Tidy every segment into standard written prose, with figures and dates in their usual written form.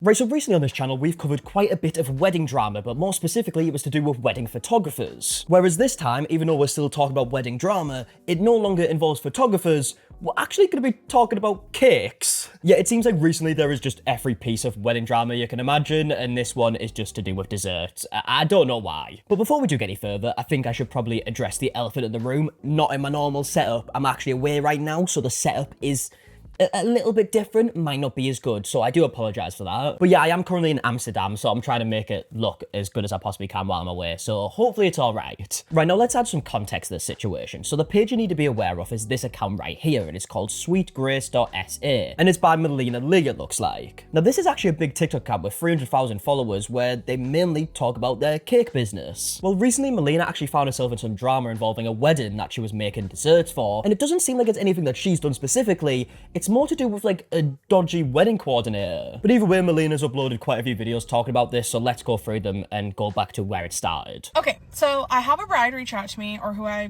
Right, so recently on this channel, we've covered quite a bit of wedding drama, but more specifically, it was to do with wedding photographers. Whereas this time, even though we're still talking about wedding drama, it no longer involves photographers, we're actually going to be talking about cakes. Yeah, it seems like recently there is just every piece of wedding drama you can imagine, and this one is just to do with desserts. I don't know why. But before we do get any further, I think I should probably address the elephant in the room. Not in my normal setup. I'm actually away right now, so the setup is a little bit different, might not be as good, so I do apologise for that. But yeah, I am currently in Amsterdam, so I'm trying to make it look as good as I possibly can while I'm away, so hopefully it's alright. Right, now let's add some context to this situation. So the page you need to be aware of is this account right here, and it's called sweetgrace.sa, and it's by Melina Lee, it looks like. Now this is actually a big TikTok account with 300,000 followers where they mainly talk about their cake business. Well, recently Melina actually found herself in some drama involving a wedding that she was making desserts for, and it doesn't seem like it's anything that she's done specifically, it's more to do with like a dodgy wedding coordinator. But either way, Melina's uploaded quite a few videos talking about this, so let's go through them and go back to where it started. Okay, so I have a bride reach out to me, or who I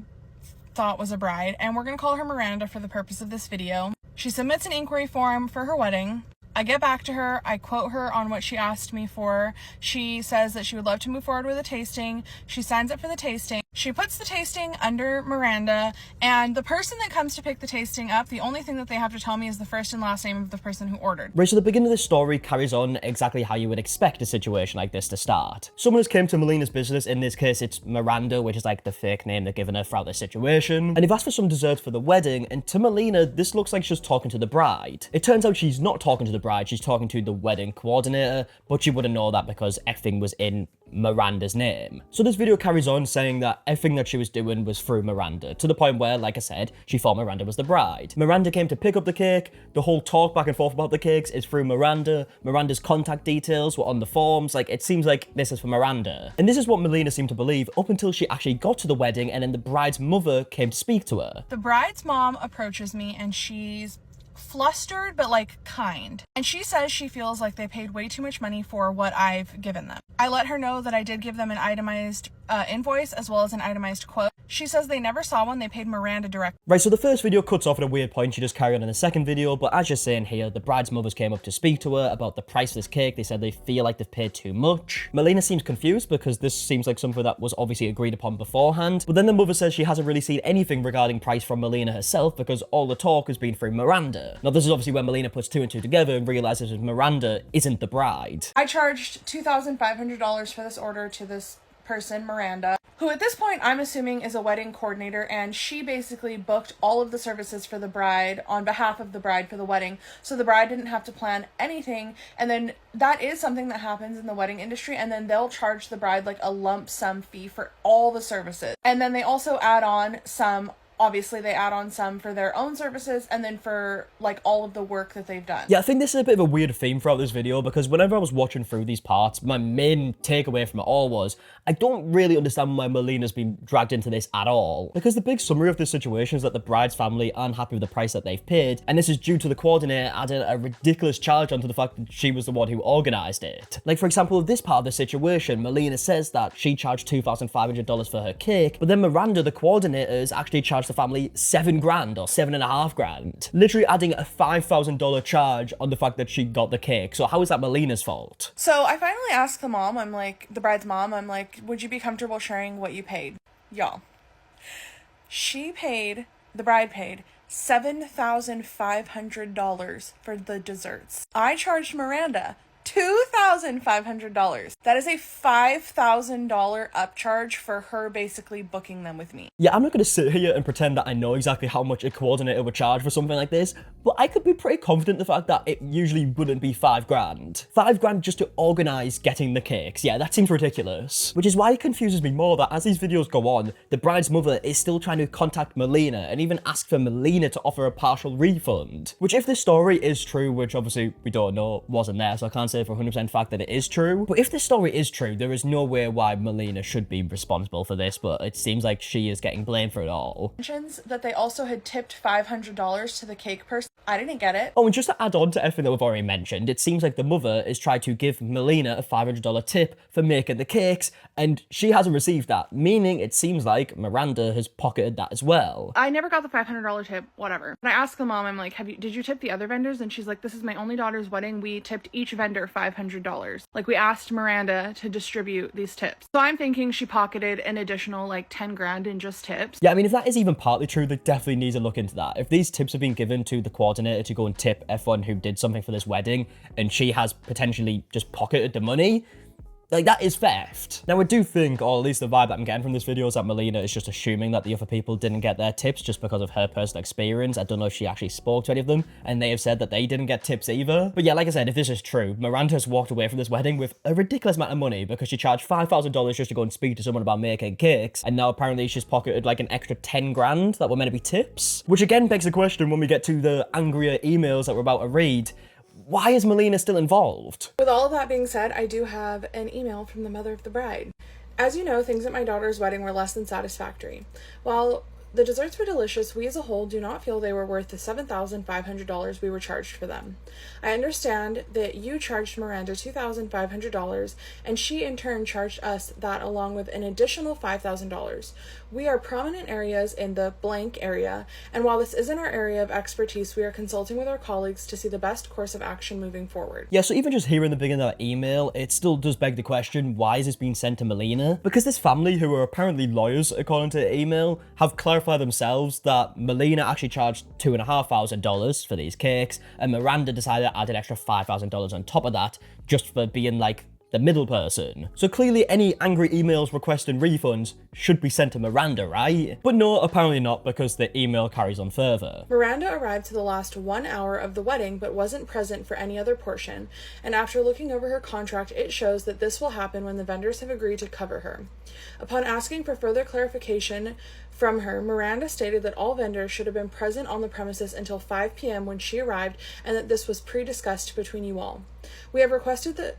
thought was a bride, and we're gonna call her Miranda for the purpose of this video. She submits an inquiry form for her wedding. I get back to her, I quote her on what she asked me for. She says that she would love to move forward with a tasting. She signs up for the tasting. She puts the tasting under Miranda, and the person that comes to pick the tasting up, the only thing that they have to tell me is the first and last name of the person who ordered. Right, so the beginning of this story carries on exactly how you would expect a situation like this to start. Someone has came to Melina's business, in this case it's Miranda, which is like the fake name they're giving her throughout this situation, and they've asked for some dessert for the wedding, and to Melina, this looks like she's talking to the bride. It turns out she's not talking to the bride, she's talking to the wedding coordinator, but she wouldn't know that because everything was in Miranda's name. So this video carries on saying that everything that she was doing was through Miranda, to the point where, like I said, she thought Miranda was the bride. Miranda came to pick up the cake, the whole talk back and forth about the cakes is through Miranda, Miranda's contact details were on the forms, like it seems like this is for Miranda. And this is what Melina seemed to believe up until she actually got to the wedding and then the bride's mother came to speak to her. The bride's mom approaches me and she's flustered but like kind, and she says she feels like they paid way too much money for what I've given them. I let her know that I did give them an itemized invoice as well as an itemized quote. She says they never saw one, they paid Miranda direct. Right, so the first video cuts off at a weird point, she just carried on in the second video, but as you're saying here, the bride's mothers came up to speak to her about the price of this cake. They said they feel like they've paid too much. Melina seems confused because this seems like something that was obviously agreed upon beforehand, but then the mother says she hasn't really seen anything regarding price from Melina herself because all the talk has been through Miranda. Now this is obviously when Melina puts two and two together and realizes that Miranda isn't the bride. I charged $2,500 for this order to this person, Miranda, who at this point I'm assuming is a wedding coordinator, and she basically booked all of the services for the bride on behalf of the bride for the wedding, so the bride didn't have to plan anything. And then that is something that happens in the wedding industry, and then they'll charge the bride like a lump sum fee for all the services, and then they also add on some. Obviously, they add on some for their own services and then for, like, all of the work that they've done. Yeah, I think this is a bit of a weird theme throughout this video because whenever I was watching through these parts, my main takeaway from it all was I don't really understand why Melina's been dragged into this at all. Because the big summary of this situation is that the bride's family aren't happy with the price that they've paid, and this is due to the coordinator adding a ridiculous charge onto the fact that she was the one who organised it. Like, for example, with this part of the situation, Melina says that she charged $2,500 for her cake, but then Miranda, the coordinator, has actually charged the family $7 grand or $7.5 grand, literally adding a $5,000 charge on the fact that she got the cake. So how is that Melina's fault? So I finally asked the mom, I'm like, the bride's mom, I'm like, would you be comfortable sharing what you paid? Y'all, the bride paid $7,500 for the desserts. I charged Miranda $2,500. That is a $5,000 upcharge for her basically booking them with me. Yeah, I'm not going to sit here and pretend that I know exactly how much a coordinator would charge for something like this, but I could be pretty confident in the fact that it usually wouldn't be $5 grand. $5 grand just to organise getting the cakes. Yeah, that seems ridiculous. Which is why it confuses me more that as these videos go on, the bride's mother is still trying to contact Melina and even ask for Melina to offer a partial refund. Which, if this story is true, which obviously we don't know, wasn't there, so I can't say for 100% fact that it is true, but if this story is true, there is no way why Melina should be responsible for this, but it seems like she is getting blamed for it all. Mentions that they also had tipped $500 to the cake person. I didn't get it. Oh, and just to add on to everything that we've already mentioned, it seems like the mother is trying to give Melina a $500 tip for making the cakes, and she hasn't received that, meaning it seems like Miranda has pocketed that as well. I never got the $500 tip, whatever. And I asked the mom, I'm like, did you tip the other vendors? And she's like, this is my only daughter's wedding. We tipped each vendor $500. Like, we asked Miranda to distribute these tips. So I'm thinking she pocketed an additional like 10 grand in just tips. Yeah, I mean, if that is even partly true, they definitely need to look into that. If these tips have been given to the coordinator to go and tip everyone who did something for this wedding, and she has potentially just pocketed the money, like, that is theft. Now, I do think, or at least the vibe that I'm getting from this video, is that Melina is just assuming that the other people didn't get their tips just because of her personal experience. I don't know if she actually spoke to any of them, and they have said that they didn't get tips either. But yeah, like I said, if this is true, Miranda has walked away from this wedding with a ridiculous amount of money because she charged $5,000 just to go and speak to someone about making cakes, and now apparently she's pocketed like an extra 10 grand that were meant to be tips. Which again begs the question when we get to the angrier emails that we're about to read. Why is Melina still involved? With all of that being said, I do have an email from the mother of the bride. As you know, things at my daughter's wedding were less than satisfactory. While the desserts were delicious, we as a whole do not feel they were worth the $7,500 we were charged for them. I understand that you charged Miranda $2,500, and she in turn charged us that along with an additional $5,000. We are prominent areas in the blank area, and while this isn't our area of expertise, we are consulting with our colleagues to see the best course of action moving forward. Yeah, so even just hearing the beginning of that email, it still does beg the question, why is this being sent to Melina? Because this family, who are apparently lawyers according to the email, have clarified themselves that Melina actually charged $2,500 for these cakes, and Miranda decided to add an extra $5,000 on top of that just for being like the middle person. So clearly any angry emails requesting refunds should be sent to Miranda, right? But no, apparently not, because the email carries on further. Miranda arrived to the last 1 hour of the wedding but wasn't present for any other portion, and after looking over her contract, it shows that this will happen when the vendors have agreed to cover her. Upon asking for further clarification from her, Miranda stated that all vendors should have been present on the premises until 5 p.m. when she arrived, and that this was pre-discussed between you all. We have requested the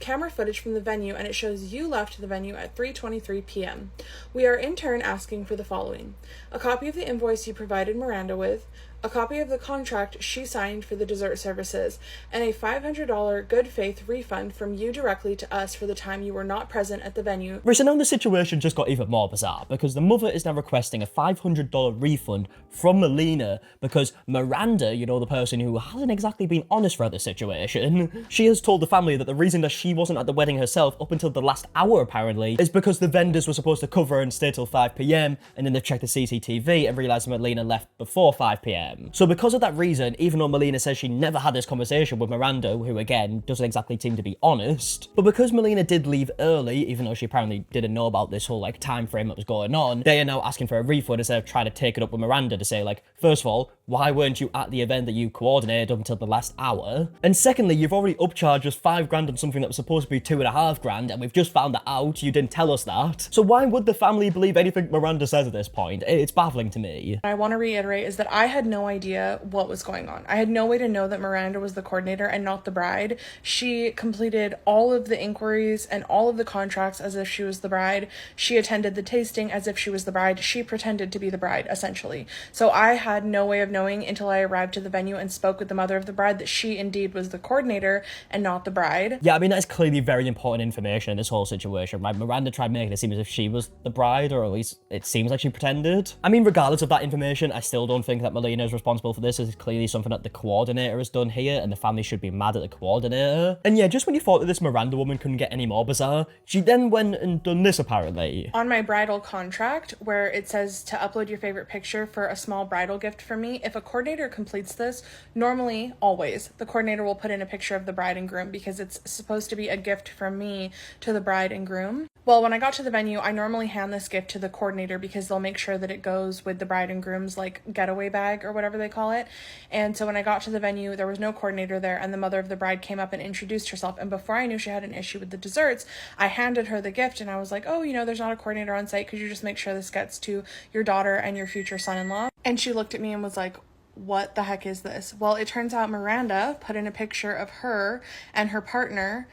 camera footage from the venue, and it shows you left the venue at 3:23 p.m. We are in turn asking for the following: a copy of the invoice you provided Miranda with, a copy of the contract she signed for the dessert services, and a $500 good faith refund from you directly to us for the time you were not present at the venue. Right, so now the situation just got even more bizarre, because the mother is now requesting a $500 refund from Melina because Miranda, you know, the person who hasn't exactly been honest throughout the situation, she has told the family that the reason that she wasn't at the wedding herself up until the last hour apparently is because the vendors were supposed to cover her and stay till 5 p.m, and then they've checked the CCTV and realised that Melina left before 5 p.m. So because of that reason, even though Melina says she never had this conversation with Miranda, who again doesn't exactly seem to be honest, but because Melina did leave early, even though she apparently didn't know about this whole like time frame that was going on, they are now asking for a refund instead of trying to take it up with Miranda to say like, first of all, why weren't you at the event that you coordinated up until the last hour? And secondly, you've already upcharged us 5 grand on something that was supposed to be 2.5 grand, and we've just found that out. You didn't tell us that. So why would the family believe anything Miranda says at this point? It's baffling to me. I want to reiterate is that I had no idea what was going on. I had no way to know that Miranda was the coordinator and not the bride. She completed all of the inquiries and all of the contracts as if she was the bride. She attended the tasting as if she was the bride. She pretended to be the bride, essentially. So I had no way of knowing until I arrived to the venue and spoke with the mother of the bride that she indeed was the coordinator and not the bride. Yeah, I mean, that's clearly very important information in this whole situation, right? Miranda tried making it seem as if she was the bride, or at least it seems like she pretended. I mean, regardless of that information, I still don't think that Melina is responsible for this. It's clearly something that the coordinator has done here, and the family should be mad at the coordinator. And yeah, just when you thought that this Miranda woman couldn't get any more bizarre, she then went and done this apparently. On my bridal contract, where it says to upload your favorite picture for a small bridal gift for me, if a coordinator completes this, normally, always, the coordinator will put in a picture of the bride and groom because it's supposed to be a gift from me to the bride and groom. Well, when I got to the venue, I normally hand this gift to the coordinator because they'll make sure that it goes with the bride and groom's like getaway bag or whatever they call it. And so when I got to the venue, there was no coordinator there, and the mother of the bride came up and introduced herself. And before I knew she had an issue with the desserts, I handed her the gift and I was like, oh, you know, there's not a coordinator on site. Could you just make sure this gets to your daughter and your future son-in-law? And she looked at me and was like, what the heck is this? Well, it turns out Miranda put in a picture of her and her partner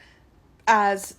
as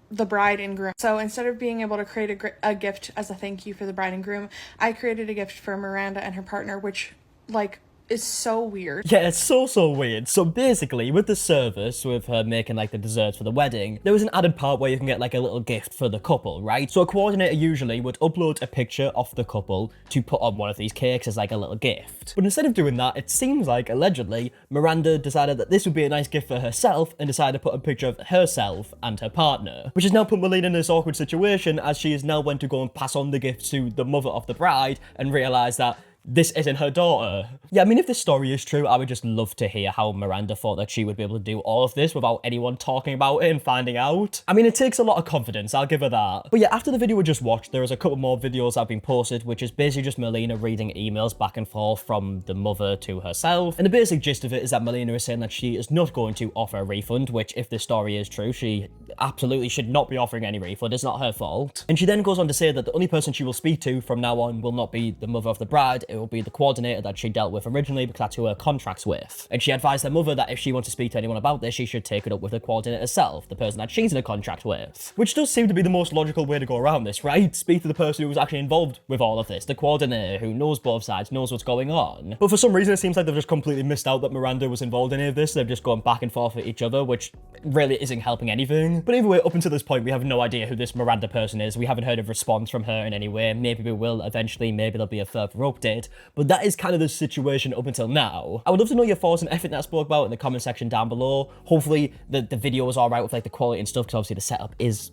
the bride and groom. So instead of being able to create a gift as a thank you for the bride and groom, I created a gift for Miranda and her partner, which like is so weird. Yeah, it's so weird. So basically, with the service, with her making like the desserts for the wedding, there was an added part where you can get like a little gift for the couple, right? So a coordinator usually would upload a picture of the couple to put on one of these cakes as like a little gift. But instead of doing that, it seems like, allegedly, Miranda decided that this would be a nice gift for herself and decided to put a picture of herself and her partner, which has now put Melina in this awkward situation as she is now went to go and pass on the gift to the mother of the bride and realize that this isn't her daughter. Yeah, I mean, if this story is true, I would just love to hear how Miranda thought that she would be able to do all of this without anyone talking about it and finding out. I mean, it takes a lot of confidence, I'll give her that. But yeah, after the video we just watched, there was a couple more videos that have been posted, which is basically just Melina reading emails back and forth from the mother to herself. And the basic gist of it is that Melina is saying that she is not going to offer a refund, which, if this story is true, she absolutely should not be offering any refund. It's not her fault. And she then goes on to say that the only person she will speak to from now on will not be the mother of the bride, it will be the coordinator that she dealt with originally because that's who her contract's with. And she advised her mother that if she wants to speak to anyone about this, she should take it up with the coordinator herself, the person that she's in a contract with. Which does seem to be the most logical way to go around this, right? Speak to the person who was actually involved with all of this, the coordinator who knows both sides, knows what's going on. But for some reason, it seems like they've just completely missed out that Miranda was involved in any of this. They've just gone back and forth with each other, which really isn't helping anything. But either way, up until this point, we have no idea who this Miranda person is. We haven't heard a response from her in any way. Maybe we will eventually. Maybe there'll be a further update. But that is kind of the situation up until now. I would love to know your thoughts on everything that I spoke about in the comment section down below. Hopefully the video was alright with like the quality and stuff, because obviously the setup is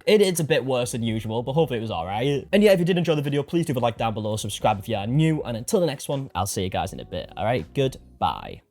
it's a bit worse than usual, but hopefully it was alright. And yeah, if you did enjoy the video, please do a like down below, subscribe if you are new, and until the next one, I'll see you guys in a bit. Alright, goodbye.